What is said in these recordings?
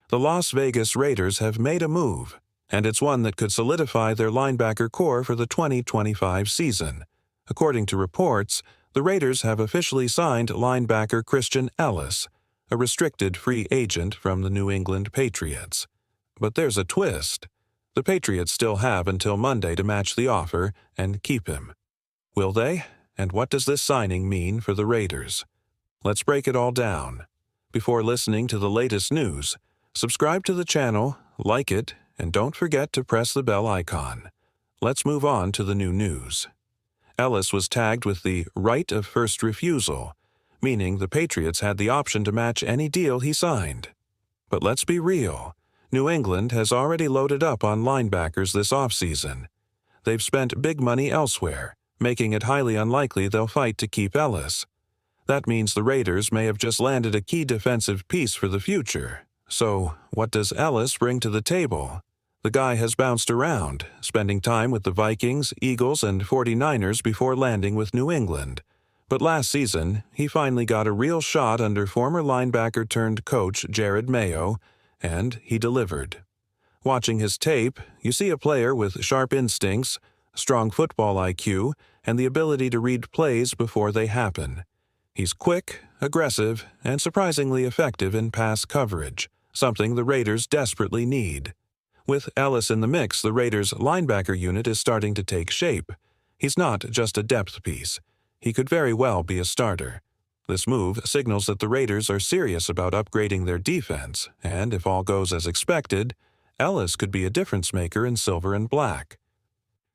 The Las Vegas Raiders have made a move, and it's one that could solidify their linebacker core for the 2025 season. According to reports, the Raiders have officially signed linebacker Christian Ellis, a restricted free agent from the New England Patriots. But there's a twist. The Patriots still have until Monday to match the offer and keep him. Will they? And what does this signing mean for the Raiders? Let's break it all down. Before listening to the latest news, subscribe to the channel, like it, and don't forget to press the bell icon. Let's move on to the new news. Ellis was tagged with the right of first refusal, meaning the Patriots had the option to match any deal he signed. But let's be real. New England has already loaded up on linebackers this offseason. They've spent big money elsewhere, making it highly unlikely they'll fight to keep Ellis. That means the Raiders may have just landed a key defensive piece for the future. So, what does Ellis bring to the table? The guy has bounced around, spending time with the Vikings, Eagles, and 49ers before landing with New England. But last season, he finally got a real shot under former linebacker-turned-coach Jared Mayo, and he delivered. Watching his tape, you see a player with sharp instincts, strong football IQ, and the ability to read plays before they happen. He's quick, aggressive, and surprisingly effective in pass coverage, something the Raiders desperately need. With Ellis in the mix, the Raiders' linebacker unit is starting to take shape. He's not just a depth piece. He could very well be a starter. This move signals that the Raiders are serious about upgrading their defense, and if all goes as expected, Ellis could be a difference-maker in silver and black.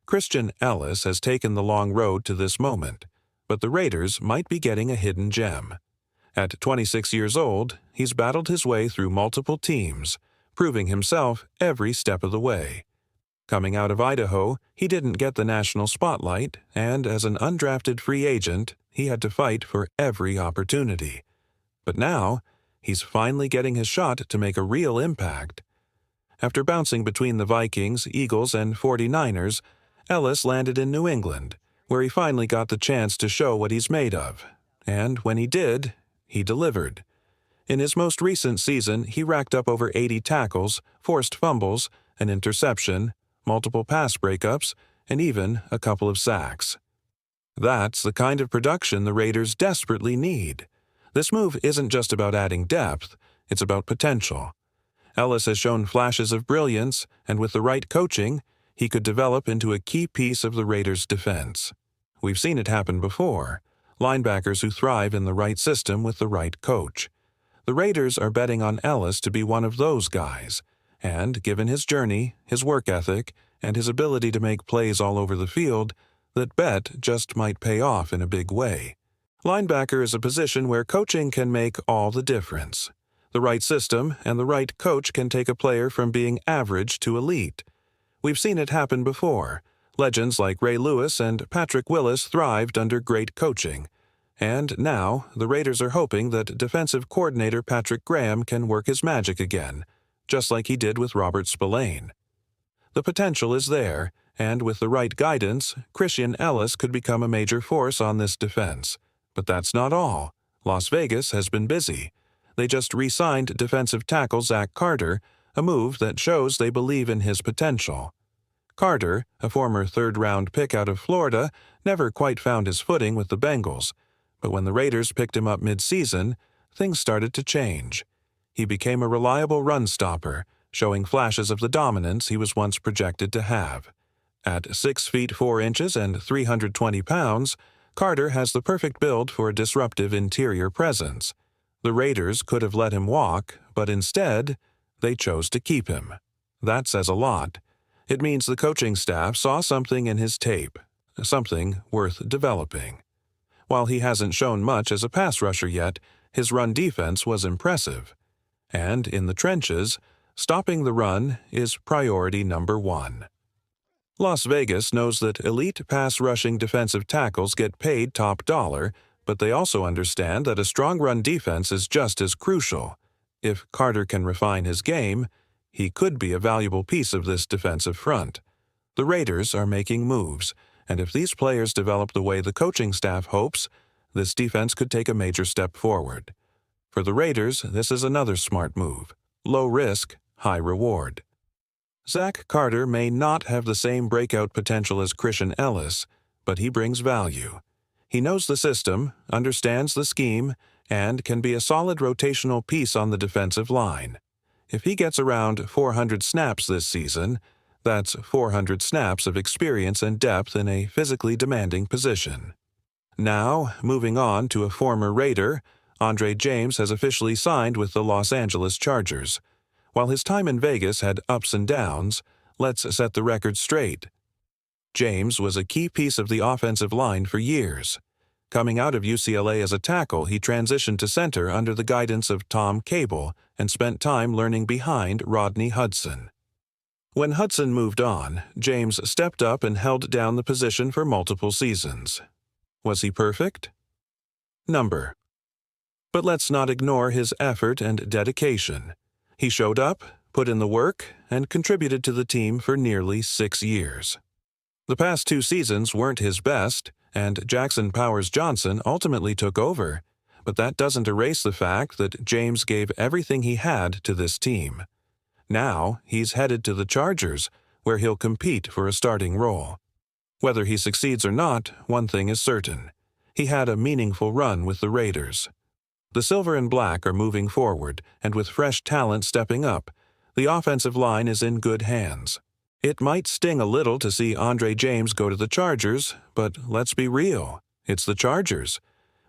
Christian Ellis has taken the long road to this moment, but the Raiders might be getting a hidden gem. At 26 years old, he's battled his way through multiple teams, proving himself every step of the way. Coming out of Idaho, he didn't get the national spotlight, and as an undrafted free agent, he had to fight for every opportunity. But now, he's finally getting his shot to make a real impact. After bouncing between the Vikings, Eagles, and 49ers, Ellis landed in New England, where he finally got the chance to show what he's made of. And when he did, he delivered. In his most recent season, he racked up over 80 tackles, forced fumbles, an interception, multiple pass breakups, and even a couple of sacks. That's the kind of production the Raiders desperately need. This move isn't just about adding depth, it's about potential. Ellis has shown flashes of brilliance, and with the right coaching, he could develop into a key piece of the Raiders' defense. We've seen it happen before. Linebackers who thrive in the right system with the right coach. The Raiders are betting on Ellis to be one of those guys, and given his journey, his work ethic, and his ability to make plays all over the field, that bet just might pay off in a big way. Linebacker is a position where coaching can make all the difference. The right system and the right coach can take a player from being average to elite. We've seen it happen before. Legends like Ray Lewis and Patrick Willis thrived under great coaching. And now, the Raiders are hoping that defensive coordinator Patrick Graham can work his magic again, just like he did with Robert Spillane. The potential is there, and with the right guidance, Christian Ellis could become a major force on this defense. But that's not all. Las Vegas has been busy. They just re-signed defensive tackle Zack Carter, a move that shows they believe in his potential. Carter, a former third-round pick out of Florida, never quite found his footing with the Bengals. But when the Raiders picked him up mid-season, things started to change. He became a reliable run stopper, showing flashes of the dominance he was once projected to have. At 6 feet 4 inches and 320 pounds, Carter has the perfect build for a disruptive interior presence. The Raiders could have let him walk, but instead, they chose to keep him. That says a lot. It means the coaching staff saw something in his tape, something worth developing. While he hasn't shown much as a pass rusher yet, his run defense was impressive. And in the trenches, stopping the run is priority number one. Las Vegas knows that elite pass-rushing defensive tackles get paid top dollar, but they also understand that a strong run defense is just as crucial. If Carter can refine his game, he could be a valuable piece of this defensive front. The Raiders are making moves, and if these players develop the way the coaching staff hopes, this defense could take a major step forward. For the Raiders, this is another smart move. Low risk, high reward. Zack Carter may not have the same breakout potential as Christian Ellis, but he brings value. He knows the system, understands the scheme, and can be a solid rotational piece on the defensive line. If he gets around 400 snaps this season, that's 400 snaps of experience and depth in a physically demanding position. Now, moving on to a former Raider, Andre James has officially signed with the Los Angeles Chargers. While his time in Vegas had ups and downs, let's set the record straight. James was a key piece of the offensive line for years. Coming out of UCLA as a tackle, he transitioned to center under the guidance of Tom Cable and spent time learning behind Rodney Hudson. When Hudson moved on, James stepped up and held down the position for multiple seasons. Was he perfect? Number. But let's not ignore his effort and dedication. He showed up, put in the work, and contributed to the team for nearly 6 years. The past 2 seasons weren't his best, and Jackson Powers Johnson ultimately took over, but that doesn't erase the fact that James gave everything he had to this team. Now, he's headed to the Chargers, where he'll compete for a starting role. Whether he succeeds or not, one thing is certain. He had a meaningful run with the Raiders. The silver and black are moving forward, and with fresh talent stepping up, the offensive line is in good hands. It might sting a little to see Andre James go to the Chargers, but let's be real. It's the Chargers.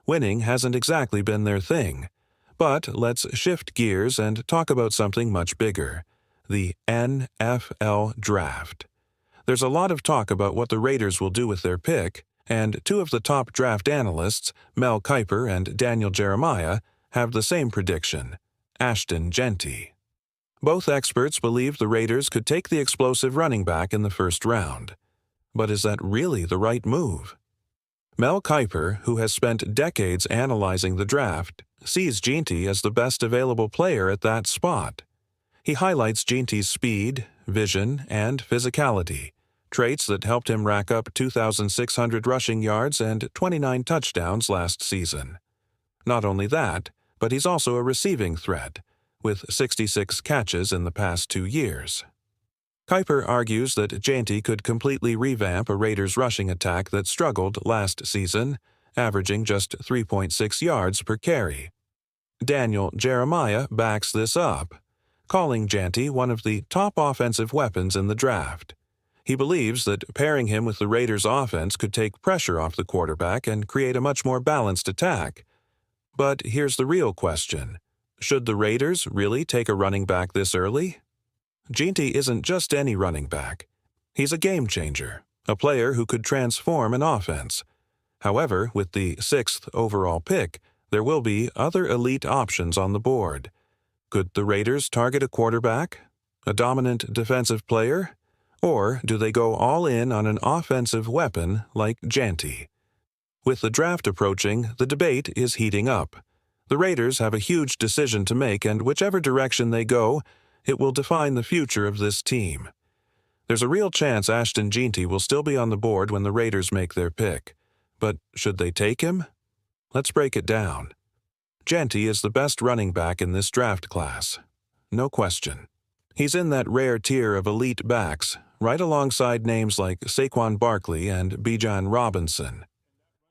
Winning hasn't exactly been their thing. But let's shift gears and talk about something much bigger: the NFL Draft. There's a lot of talk about what the Raiders will do with their pick, and 2 of the top draft analysts, Mel Kiper and Daniel Jeremiah, have the same prediction: Ashton Genty. Both experts believe the Raiders could take the explosive running back in the first round. But is that really the right move? Mel Kiper, who has spent decades analyzing the draft, sees Jeanty as the best available player at that spot. He highlights Jeanty's speed, vision, and physicality, traits that helped him rack up 2,600 rushing yards and 29 touchdowns last season. Not only that, but he's also a receiving threat, with 66 catches in the past 2 years. Kiper argues that Jeanty could completely revamp a Raiders rushing attack that struggled last season, averaging just 3.6 yards per carry. Daniel Jeremiah backs this up, calling Jeanty one of the top offensive weapons in the draft. He believes that pairing him with the Raiders' offense could take pressure off the quarterback and create a much more balanced attack. But here's the real question. Should the Raiders really take a running back this early? Jeanty isn't just any running back. He's a game changer, a player who could transform an offense. However, with the 6th overall pick, there will be other elite options on the board. Could the Raiders target a quarterback, a dominant defensive player, or do they go all in on an offensive weapon like Jeanty? With the draft approaching, the debate is heating up. The Raiders have a huge decision to make, and whichever direction they go, it will define the future of this team. There's a real chance Ashton Genty will still be on the board when the Raiders make their pick. But should they take him? Let's break it down. Jeanty is the best running back in this draft class. No question. He's in that rare tier of elite backs, right alongside names like Saquon Barkley and Bijan Robinson.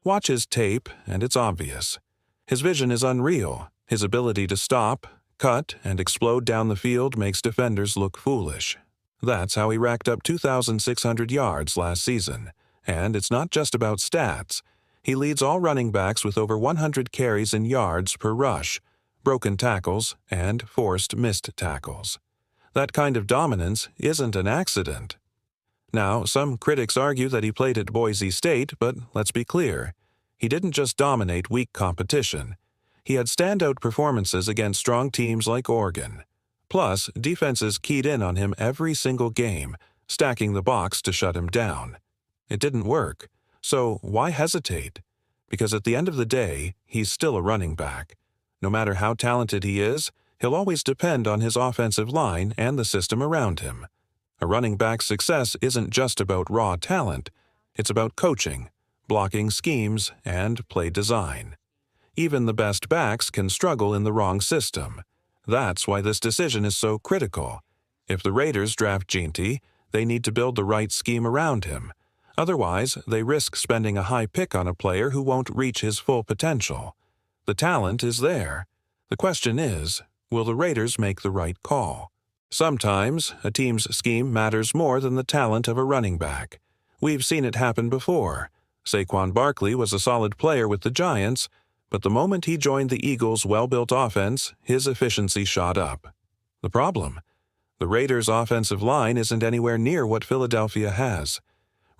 Watch his tape, and it's obvious. His vision is unreal. His ability to stop, cut, and explode down the field makes defenders look foolish. That's how he racked up 2,600 yards last season. And it's not just about stats. He leads all running backs with over 100 carries and yards per rush, broken tackles, and forced missed tackles. That kind of dominance isn't an accident. Now, some critics argue that he played at Boise State, but let's be clear. He didn't just dominate weak competition. He had standout performances against strong teams like Oregon. Plus, defenses keyed in on him every single game, stacking the box to shut him down. It didn't work. So why hesitate? Because at the end of the day, he's still a running back. No matter how talented he is, he'll always depend on his offensive line and the system around him. A running back's success isn't just about raw talent. It's about coaching, blocking schemes, and play design. Even the best backs can struggle in the wrong system. That's why this decision is so critical. If the Raiders draft Jeanty, they need to build the right scheme around him. Otherwise, they risk spending a high pick on a player who won't reach his full potential. The talent is there. The question is, will the Raiders make the right call? Sometimes, a team's scheme matters more than the talent of a running back. We've seen it happen before. Saquon Barkley was a solid player with the Giants, but the moment he joined the Eagles' well-built offense, his efficiency shot up. The problem? The Raiders' offensive line isn't anywhere near what Philadelphia has.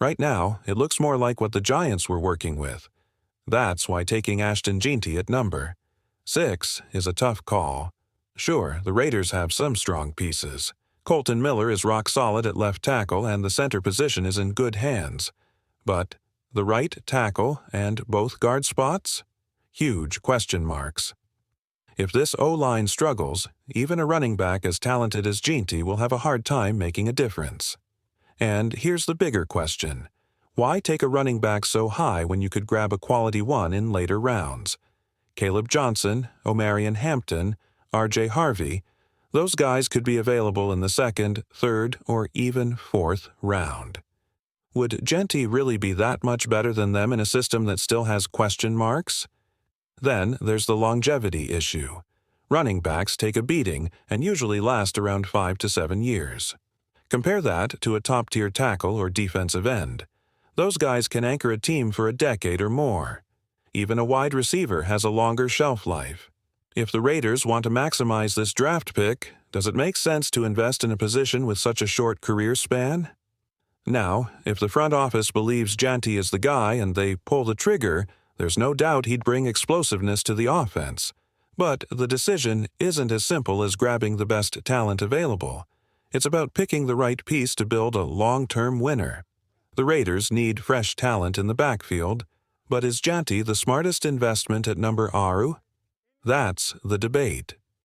Right now, it looks more like what the Giants were working with. That's why taking Ashton Genty at number 6 is a tough call. Sure, the Raiders have some strong pieces. Kolton Miller is rock solid at left tackle and the center position is in good hands. But the right tackle and both guard spots? Huge question marks. If this O-line struggles, even a running back as talented as Jeanty will have a hard time making a difference. And here's the bigger question. Why take a running back so high when you could grab a quality one in later rounds? Caleb Johnson, Omarion Hampton, R.J. Harvey, those guys could be available in the second, third, or even fourth round. Would Genty really be that much better than them in a system that still has question marks? Then there's the longevity issue. Running backs take a beating and usually last around 5 to 7 years. Compare that to a top-tier tackle or defensive end. Those guys can anchor a team for a decade or more. Even a wide receiver has a longer shelf life. If the Raiders want to maximize this draft pick, does it make sense to invest in a position with such a short career span? Now, if the front office believes Jeanty is the guy and they pull the trigger, there's no doubt he'd bring explosiveness to the offense. But the decision isn't as simple as grabbing the best talent available. It's about picking the right piece to build a long-term winner. The Raiders need fresh talent in the backfield, but is Jeanty the smartest investment at number 6? That's the debate.